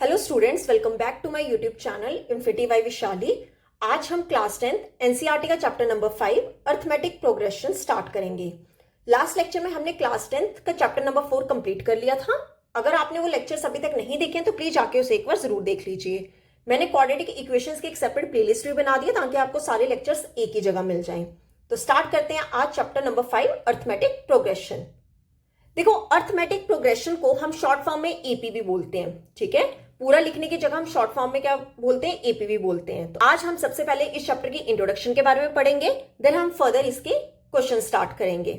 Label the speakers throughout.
Speaker 1: Hello students, welcome back to my YouTube channel infinity by Vishali. आज हम class 10th NCERT का chapter number 5 arithmetic progression start करेंगे। Last lecture में हमने class 10th का chapter number 4 complete कर लिया था। अगर आपने वो लेक्चर्स अभी तक नहीं देखे तो प्लीज जाके उसे एक बार जरूर देख लीजिए। मैंने क्वाड्रेटिक इक्वेशंस की एक सेपरेट प्लेलिस्ट भी बना दी है ताकि आपको सारे लेक्चर्स एक ही जगह मिल जाएं। तो स्टार्ट करते हैं आज चैप्टर नंबर 5 अर्थमेटिक प्रोग्रेशन। देखो, अर्थमेटिक प्रोग्रेशन को हम शॉर्ट फॉर्म में एपी भी बोलते हैं। ठीक है, पूरा लिखने की जगह हम शॉर्ट फॉर्म में क्या बोलते हैं, एपीवी बोलते हैं। तो आज हम सबसे पहले इस चैप्टर की इंट्रोडक्शन के बारे में पढ़ेंगे, देन हम फर्दर इसके क्वेश्चन स्टार्ट करेंगे।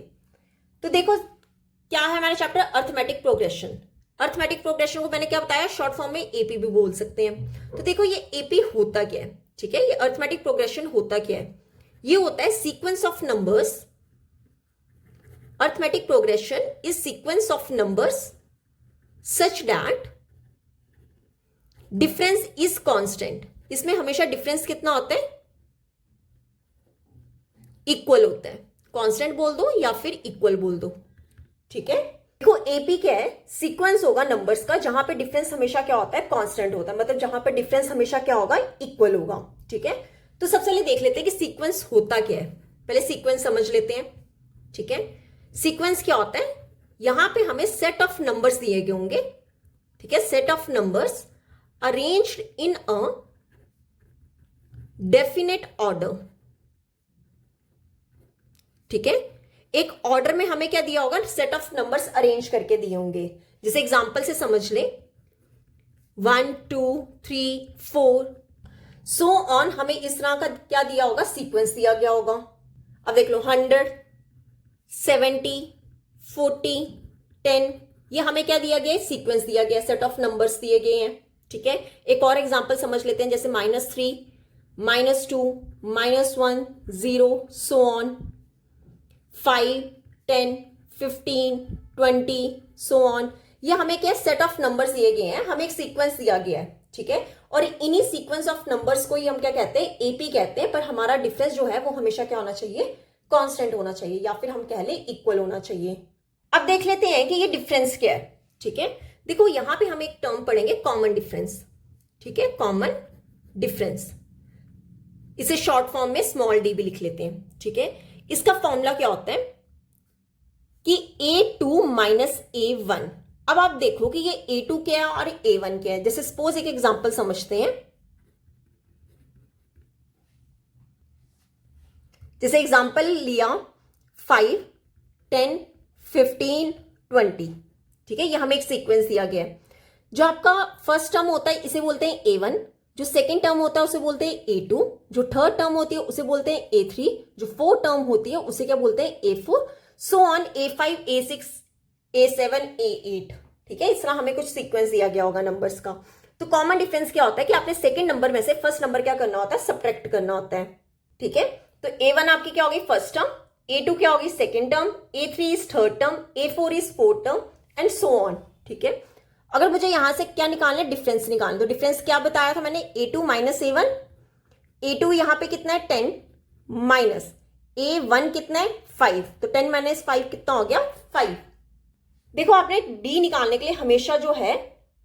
Speaker 1: तो देखो क्या है हमारा chapter, arithmetic progression. Arithmetic progression को मैंने क्या बताया, शॉर्ट फॉर्म में एपी भी बोल सकते हैं। तो देखो ये एपी होता क्या है, ठीक है, ये अर्थमेटिक प्रोग्रेशन होता क्या है, ये होता है sequence of numbers. Arithmetic progression is sequence of numbers such that difference is constant. इसमें हमेशा डिफरेंस कितना होता है, इक्वल होता है। कांस्टेंट बोल दो या फिर इक्वल बोल दो। ठीक है, देखो एपी क्या है, सीक्वेंस होगा नंबर्स का जहां पे डिफरेंस हमेशा क्या होता है, कांस्टेंट होता है। मतलब जहां पे डिफरेंस हमेशा क्या होगा, इक्वल होगा। ठीक है, तो सबसे पहले देख लेते हैं कि सीक्वेंस होता क्या है। पहले सीक्वेंस समझ लेते हैं। ठीक है, सीक्वेंस क्या होता है, यहां पे हमें सेट ऑफ नंबर्स दिए गए होंगे। ठीक है, set of numbers arranged in a definite order। ठीक है, एक ऑर्डर में हमें क्या दिया होगा, सेट ऑफ नंबर्स अरेंज करके दिए होंगे। जैसे एग्जांपल से समझ ले, 1 2 3 4 सो ऑन, हमें इस तरह का क्या दिया होगा, सीक्वेंस दिया गया होगा। अब देख लो 100 70 40 10, ये हमें क्या दिया गया, सीक्वेंस दिया गया, सेट ऑफ नंबर्स दिए गए हैं। ठीक है, एक और एग्जांपल समझ लेते हैं, जैसे -3 -2 -1 0 सो ऑन, 5 10 15 20 सो ऑन। ये हमें क्या, सेट ऑफ नंबर्स दिए गए हैं, हमें एक सीक्वेंस दिया गया है। ठीक है, और इन्हीं सीक्वेंस ऑफ नंबर्स को ही हम क्या कहते हैं, एपी कहते हैं। पर हमारा डिफरेंस जो है वो हमेशा क्या होना चाहिए, कांस्टेंट होना चाहिए, या फिर हम कह ले इक्वल होना चाहिए। अब देख लेते हैं कि ये डिफरेंस क्या है। ठीक है, देखो यहां पे हम एक टर्म पढ़ेंगे, कॉमन डिफरेंस। ठीक है, कॉमन डिफरेंस, इसे शॉर्ट फॉर्म में स्मॉल डी भी लिख लेते हैं। ठीक है, इसका फॉर्मूला क्या होता है कि A2 माइनस A1। अब आप देखो कि ये A2 क्या है और A1 क्या है। जैसे सपोज एक एग्जांपल समझते हैं, जैसे एग्जांपल लिया 5 10 15 20। ठीक है, ये हमें एक सीक्वेंस दिया गया है। जो आपका फर्स्ट टर्म होता है इसे बोलते हैं A1, जो सेकंड टर्म होता है उसे बोलते हैं A2, जो थर्ड टर्म होती है उसे बोलते हैं A3, जो फोर्थ टर्म होती है उसे क्या बोलते हैं A4, so on A5 A6 A7 A8। ठीक है, इस तरह हमें कुछ सीक्वेंस दिया गया होगा नंबर्स का। तो कॉमन डिफरेंस क्या होता है कि आपने सेकेंड नंबर में से फर्स्ट नंबर क्या करना होता है, सब्ट्रैक्ट करना होता है। ठीक है, तो A1 आपकी क्या होगी, फर्स्ट टर्म, A2 क्या होगी, second term, A3 is third term, A4 is fourth term and so on. ठीक है, अगर मुझे यहां से क्या निकालना है, डिफरेंस निकालना, तो डिफरेंस क्या बताया था मैंने, A2 माइनस A1। A2 यहां पे कितना है 10 माइनस A1 कितना है 5, तो 10 माइनस 5 कितना हो गया 5। देखो आपने D निकालने के लिए हमेशा जो है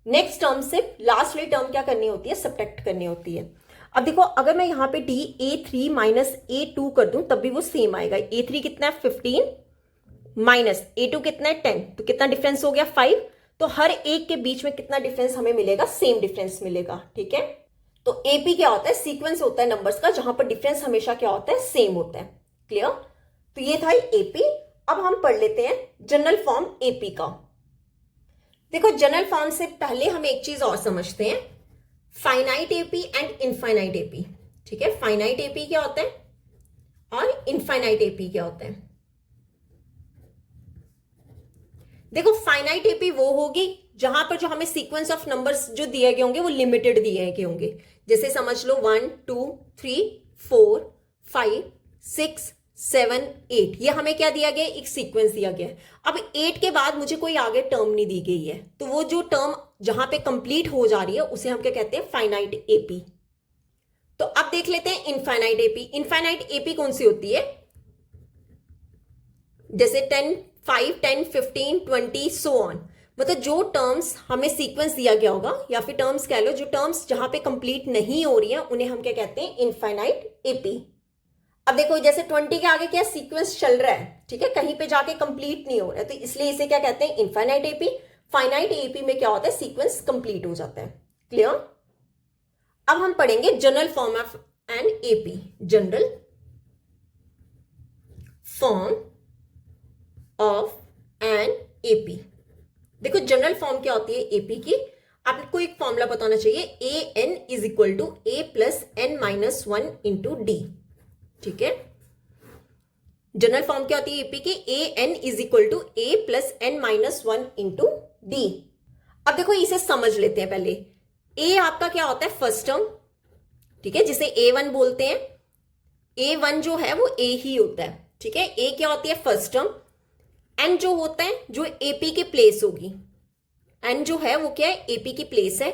Speaker 1: नेक्स्ट टर्म से लास्ट वाली टर्म क्या करनी होती है, सब्ट्रैक्ट करनी होती है। अब देखो अगर मैं यहां पे D A3 माइनस A2 कर दूं तब भी वो सेम आएगा। A3 कितना है 15 माइनस A2 कितना है 10, तो कितना डिफरेंस हो गया 5। तो हर एक के बीच में कितना डिफरेंस हमें मिलेगा, सेम डिफरेंस मिलेगा। ठीक है, तो एपी क्या होता है, सीक्वेंस होता है नंबर्स का जहां पर डिफरेंस हमेशा क्या होता है, सेम होता है। क्लियर, तो ये था एपी। अब हम पढ़ लेते हैं जनरल फॉर्म एपी का। देखो जनरल फॉर्म से पहले हम एक चीज और समझते हैं, finite AP and infinite AP. ठीक है, फाइनाइट एपी क्या होता है और इनफाइनाइट एपी क्या होता है। देखो फाइनाइट एपी वो होगी जहां पर जो हमें सीक्वेंस ऑफ नंबर्स जो दिए गए होंगे वो लिमिटेड दिए गए होंगे। जैसे समझ लो 1 2 3 4 5 6 7 8, ये हमें क्या दिया गया, एक सीक्वेंस दिया गया है। अब 8 के बाद मुझे कोई आगे टर्म नहीं दी गई है, तो वो जो टर्म जहां पे कंप्लीट हो जा रही है उसे हम क्या कहते हैं, फाइनाइट एपी। तो अब देख लेते हैं इनफाइनाइट एपी। इनफाइनाइट एपी कौन सी होती है, जैसे 10 5 10 15 20 सो ऑन। मतलब जो टर्म्स हमें सीक्वेंस दिया गया होगा, या फिर टर्म्स कह लो, जो टर्म्स जहां पे कंप्लीट नहीं हो रही है उन्हें हम क्या कहते हैं, इनफाइनाइट एपी। अब देखो जैसे 20 के आगे क्या सीक्वेंस चल रहा है, ठीक है, कहीं पे जाके कंप्लीट नहीं हो रहा है, तो इसलिए इसे क्या कहते हैं, इनफाइनाइट एपी। फाइनाइट एपी में क्या होता है, सीक्वेंस कंप्लीट हो जाता है। क्लियर। अब हम पढ़ेंगे general form of an AP. General form of an AP. देखो जनरल फॉर्म क्या होती है एपी की, आपको एक फॉर्मूला बताना चाहिए, a n is equal to a plus n minus one into d. ठीक है, जनरल फॉर्म क्या होती है एपी की, a n is equal to a plus n minus one into d. अब देखो इसे समझ लेते हैं पहले। ए आपका क्या होता है, फर्स्ट टर्म, ठीक है, जिसे ए वन बोलते हैं। ए वन जो है वो ए ही होता है, ठीक है। ए क्या होती है, फर्स्ट टर्म। एन जो होता है, जो एपी के प्लेस होगी, एन जो है वो क्या है, एपी की प्लेस है।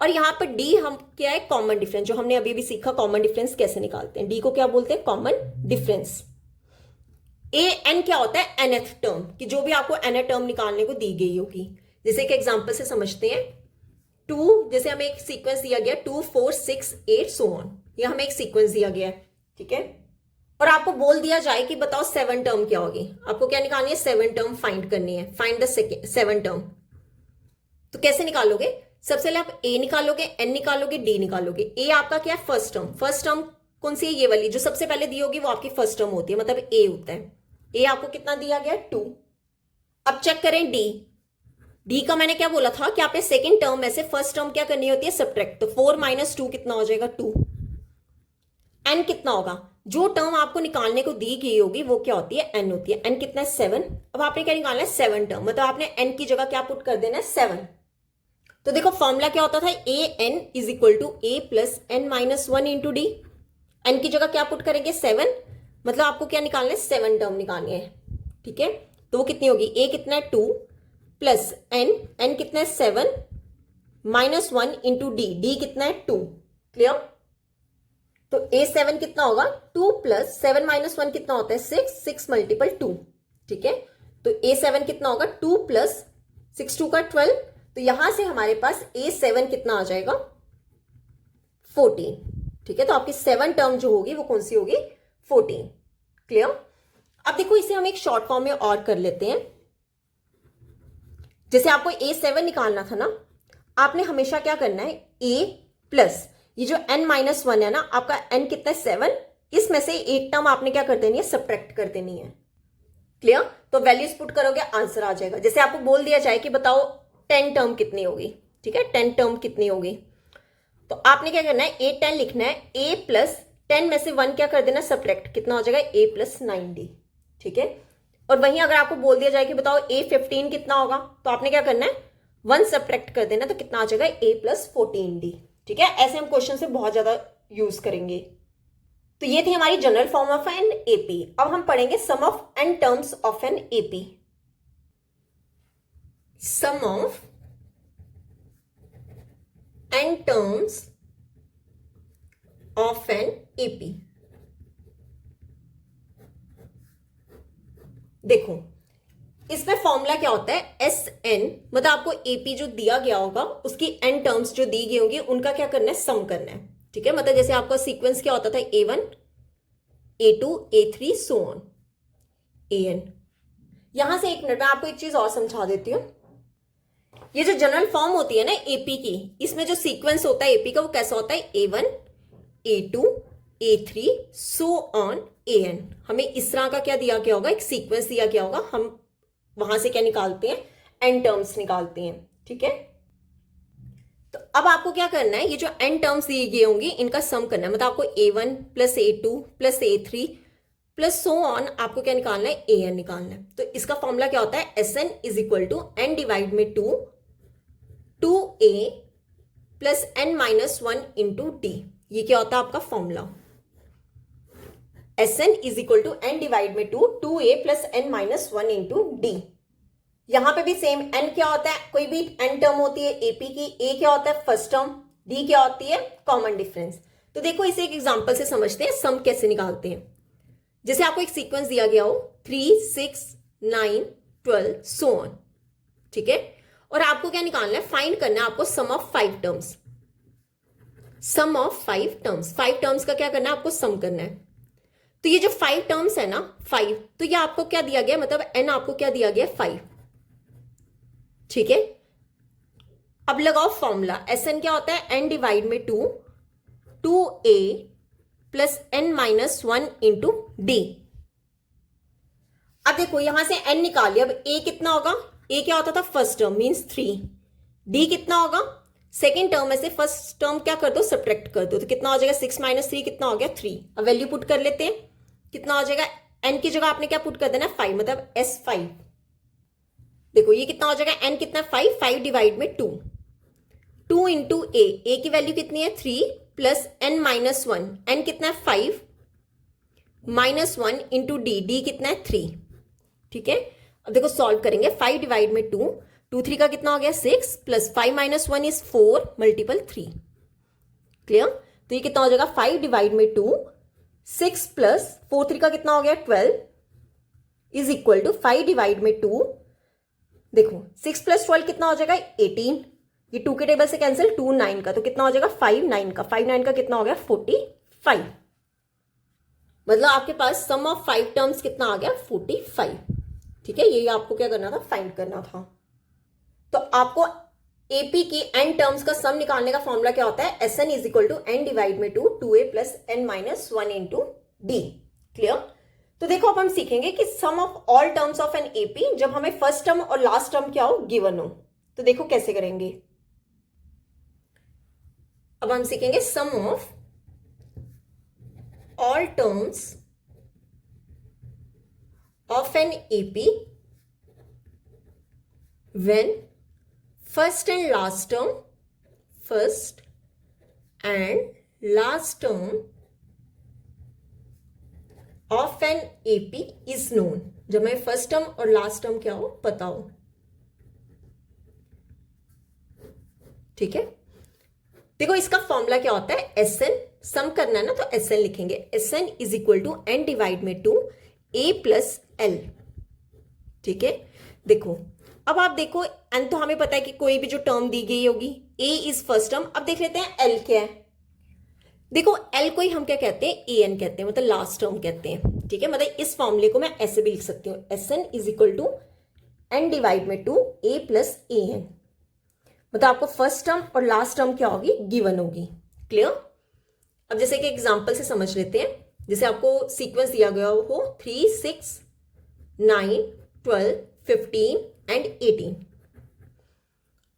Speaker 1: और यहां पर डी हम क्या है, कॉमन डिफरेंस, जो हमने अभी भी सीखा कॉमन डिफरेंस कैसे निकालते हैं। डी को क्या बोलते हैं, कॉमन डिफरेंस। ए एन क्या होता है, एनथ टर्म, कि जो भी आपको एनथ टर्म निकालने को दी गई होगी। जैसे एक एग्जांपल से समझते हैं, 2, जैसे हमें एक सीक्वेंस दिया गया 2 4 6 8 सो ऑन, ये हमें एक सीक्वेंस दिया गया है, ठीक है। और आपको बोल दिया जाए कि बताओ 7 टर्म क्या होगी, आपको क्या निकालनी है, 7 टर्म फाइंड करनी है, फाइंड द 7 टर्म। तो कैसे निकालोगे, सबसे पहले आप ए निकालोगे, एन निकालोगे, डी निकालोगे। ए आपका क्या है, फर्स्ट टर्म। फर्स्ट टर्म कौन सी है, ये वाली जो सबसे पहले दी होगी वो आपकी फर्स्ट टर्म होती है, मतलब ए होता है। ए आपको कितना दिया गया, 2। अब चेक करें डी। डी का मैंने क्या बोला था कि आपने सेकंड टर्म में से फर्स्ट टर्म क्या करनी होती है, सब्ट्रैक्ट। तो 4 - 2 कितना हो जाएगा, 2। एन कितना होगा, जो टर्म आपको निकालने को दी गई होगी वो क्या होती है, एन होती है। एन कितना है, 7। अब आपने क्या निकालना है, 7 टर्म, मतलब आपने एन की जगह क्या पुट कर देना है, 7। तो देखो फॉर्मूला क्या होता था, a n is equal to a plus n minus one into d. N की जगह क्या पुट करेंगे, 7, मतलब आपको क्या निकालना है, 7 टर्म निकालनी है, ठीक है। तो वो कितनी होगी, ए कितना है 2 प्लस एन, एन कितना है 7 माइनस 1 इंटू डी, डी कितना है 2। क्लियर। तो A7 कितना होगा, 2 प्लस 7 माइनस 1 कितना होता है, 6, 6 मल्टीपल 2, ठीक है। तो A7 कितना होगा, 2 प्लस 6 2 का 12। तो यहां से हमारे पास A7 कितना आ जाएगा, 14, ठीक है। तो आपकी 7 टर्म जो होगी वो कौन सी होगी, 14। क्लियर। अब देखो इसे हम एक शॉर्ट फॉर्म में और कर लेते हैं। जैसे आपको A7 निकालना था ना, आपने हमेशा क्या करना है, A प्लस ये जो n माइनस 1 है ना, आपका n कितना है, 7, इसमें से एक टर्म आपने क्या कर देनी है, सब्ट्रैक्ट कर देनी है। क्लियर। तो वैल्यूज पुट करोगे, आंसर आ जाएगा। जैसे आपको बोल दिया जाए कि बताओ 10 टर्म कितनी होगी, ठीक है, 10 टर्म कितनी होगी, तो आपने क्या करना है, A10 लिखना है, A प्लस 10 में से 1 क्या कर देना, सब्ट्रैक्ट, कितना हो जाएगा, A प्लस 9D, ठीक है। और वहीं अगर आपको बोल दिया जाए कि बताओ A15 कितना होगा, तो आपने क्या करना है, 1 सब्ट्रैक्ट कर देना, तो कितना आ जाएगा, A प्लस 14D, ठीक है। ऐसे हम क्वेश्चन से बहुत ज्यादा यूज करेंगे। तो ये थी हमारी general form of an AP. अब हम पढ़ेंगे sum of n terms of an AP. Sum of n terms of an AP. देखो इसमें फॉर्मूला क्या होता है, एस एन, मतलब आपको एपी जो दिया गया होगा उसकी एन टर्म्स जो दी गई होंगी उनका क्या करना है, सम करना है, ठीक है। मतलब जैसे आपका सीक्वेंस क्या होता था, A1 A2 A3 so on AN। यहां से एक मिनट में आपको एक चीज और समझा देती हूं। ये जो जनरल फॉर्म होती है ना एपी की, इसमें जो सीक्वेंस होता है एपी का वो कैसा होता है, A1 A2 A3 so on AN। हमें इस तरह का क्या दिया गया होगा, एक सीक्वेंस दिया गया होगा, हम वहां से क्या निकालते हैं, एन टर्म्स निकालते हैं, ठीक है। तो अब आपको क्या करना है, ये जो एन टर्म्स दी गई होंगी इनका सम करना है, मतलब आपको A1 plus A2 plus A3 plus so on आपको क्या निकालना है, AN निकालना है। तो इसका फॉर्मूला क्या होता है, SN is equal to n divide में 2A plus n minus 1 into d. ये क्या होता है आपका formula, SN is equal to n divide में 2A plus n minus 1 into d. यहां पे भी सेम, n क्या होता है, कोई भी n टर्म होती है एपी की, A क्या होता है फर्स्ट टर्म, D क्या होती है कॉमन डिफरेंस। तो देखो इसे एक एग्जांपल से समझते हैं, सम कैसे निकालते हैं। जैसे आपको एक सीक्वेंस दिया गया हो 3 6 9 12 सो ऑन, ठीक है। और आपको क्या निकालना है, फाइंड करना है आपको sum of 5 terms. Sum of 5 terms, 5 terms का क्या करना है, आपको सम करना है। तो ये जो 5 टर्म्स है ना 5, तो ये आपको क्या दिया गया, मतलब n आपको क्या दिया गया 5, ठीक है। अब लगाओ फॉर्मूला, Sn क्या होता है, n डिवाइड में 2, 2a plus n minus 1 into d. अब देखो यहां से n निकाल लिया, अब a कितना होगा, a क्या होता था फर्स्ट टर्म मींस 3, d कितना होगा सेकेंड टर्म में से फर्स्ट टर्म क्या कर दो, सब्ट्रैक्ट कर दो, तो कितना हो जाएगा 6 माइनस 3 कितना हो गया 3। अब वैल्यू पुट कर लेते हैं, कितना हो जाएगा, n की जगह आपने क्या पुट कर देना 5, मतलब S5। देखो ये कितना हो जाएगा, n कितना 5, 5 डिवाइड में 2, 2 इंटू a की वैल्यू कितनी है 3 प्लस n माइनस 1, n कितना है 5 माइनस 1 इंटू डी कितना है 3, ठीक है। अब देखो सॉल्व करेंगे, 5 डिवाइड में 2, 2 3 का कितना हो गया 6 plus 5 minus 1 is 4 multiple 3, clear. तो ये कितना हो जाएगा 5 डिवाइड में 2, 6 प्लस 4 3 का कितना हो गया 12 इज इक्वल टू 5 डिवाइड में 2, देखो 6 प्लस 12 कितना हो जाएगा 18, ये 2 के टेबल से कैंसिल, 2 9 का, तो कितना हो जाएगा 5 9 का, 5 9 का कितना हो गया 45, मतलब आपके पास सम ऑफ 5 टर्म्स कितना आ गया 45, ठीक है। ये आपको क्या करना था, फाइंड करना था। तो आपको एपी की n टर्म्स का सम निकालने का फॉर्मूला क्या होता है, Sn is equal to n divide में 2, 2a plus n minus 1 into d, clear. तो देखो अब हम सीखेंगे कि sum of all terms of an AP जब हमें फर्स्ट टर्म और लास्ट टर्म क्या हो, गिवन हो, तो देखो कैसे करेंगे। अब हम सीखेंगे sum of all terms of an AP when first and last term of an AP is known, जब मैं फर्स्ट टर्म और लास्ट टर्म क्या हो पता हो, ठीक है। देखो इसका फॉर्मूला क्या होता है, Sn, सम करना है ना तो Sn लिखेंगे, Sn is equal to n divide में 2 a प्लस l, ठीक है। देखो अब आप देखो n तो हमें पता है कि कोई भी जो टर्म दी गई होगी, a इज फर्स्ट टर्म। अब देख लेते हैं l क्या है, देखो l को ही हम क्या कहते हैं, an कहते हैं, मतलब लास्ट टर्म कहते हैं, ठीक है। मतलब इस फॉर्मूले को मैं ऐसे भी लिख सकती हूँ, Sn is equal to n divide में 2 a प्लस an, मतलब आपको फर्स्ट टर्म और लास्ट टर्म क्या होगी, गिवन होगी, क्लियर। अब जैसे कि एग्जांपल से समझ लेते हैं, जैसे आपको सीक्वेंस दिया गया हो 3 6 9 12 15 एंड 18।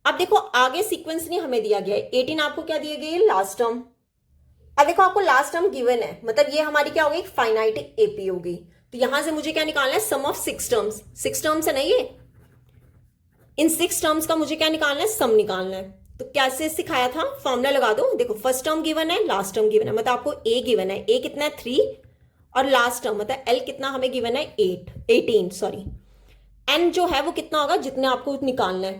Speaker 1: अब देखो आगे सीक्वेंस नहीं हमें दिया गया है, 18 आपको क्या दिया गया है, लास्ट टर्म। अब देखो आपको लास्ट टर्म गिवन है, मतलब ये हमारी क्या हो गई, फाइनाइट एपी हो गई। तो यहां से मुझे क्या निकालना है, सम ऑफ 6 टर्म्स, 6 टर्म्स है ना ये, इन 6 टर्म्स का मुझे क्या निकालना है, सम निकालना है। तो कैसे सिखाया था, फॉर्मूला लगा दो, देखो फर्स्ट टर्म गिवन है, लास्ट टर्म गिवन है, मतलब आपको a गिवन है, a कितना है 3, और लास्ट टर्म मतलब l कितना हमें गिवन है 18 सॉरी, n जो है वो कितना होगा, जितने आपको निकालना है।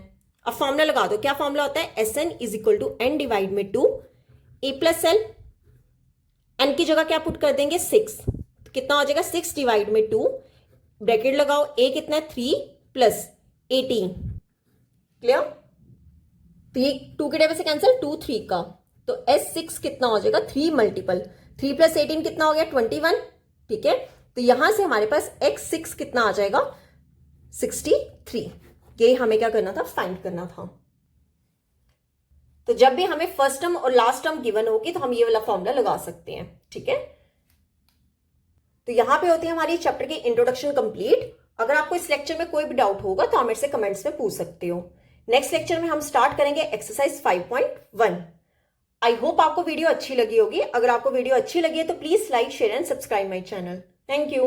Speaker 1: अब फॉर्मूला लगा दो, क्या फॉर्मूला होता है, Sn is equal to n divide में 2 a प्लस l, n की जगह क्या पुट कर देंगे 6, तो कितना हो जाएगा 6 डिवाइड में 2, ब्रैकेट लगाओ, a कितना है 3 प्लस 18, क्लियर। तो ये 2 के टेबल से कैंसिल, 2 3 का, तो S6 कितना हो जाएगा 3 मल्टीपल 3 प्लस 18 कितना हो गया 21, ठीक है। तो यहां से हमारे पास X6 कितना आ जाएगा 63, ये हमें क्या करना था, फाइंड करना था। तो जब भी हमें फर्स्ट टर्म और लास्ट टर्म गिवन होगी तो हम ये वाला फॉर्मूला लगा सकते हैं, ठीक है। तो यहां पे होती है हमारी चैप्टर की इंट्रोडक्शन कंप्लीट। अगर आपको इस लेक्चर में कोई भी डाउट होगा तो आप मेरे से कमेंट्स में पूछ सकते हो। नेक्स्ट लेक्चर में हम स्टार्ट करेंगे एक्सरसाइज 5.1। आई होप आपको वीडियो अच्छी लगी होगी। अगर आपको वीडियो अच्छी लगी है तो please like share and subscribe my channel. Thank you.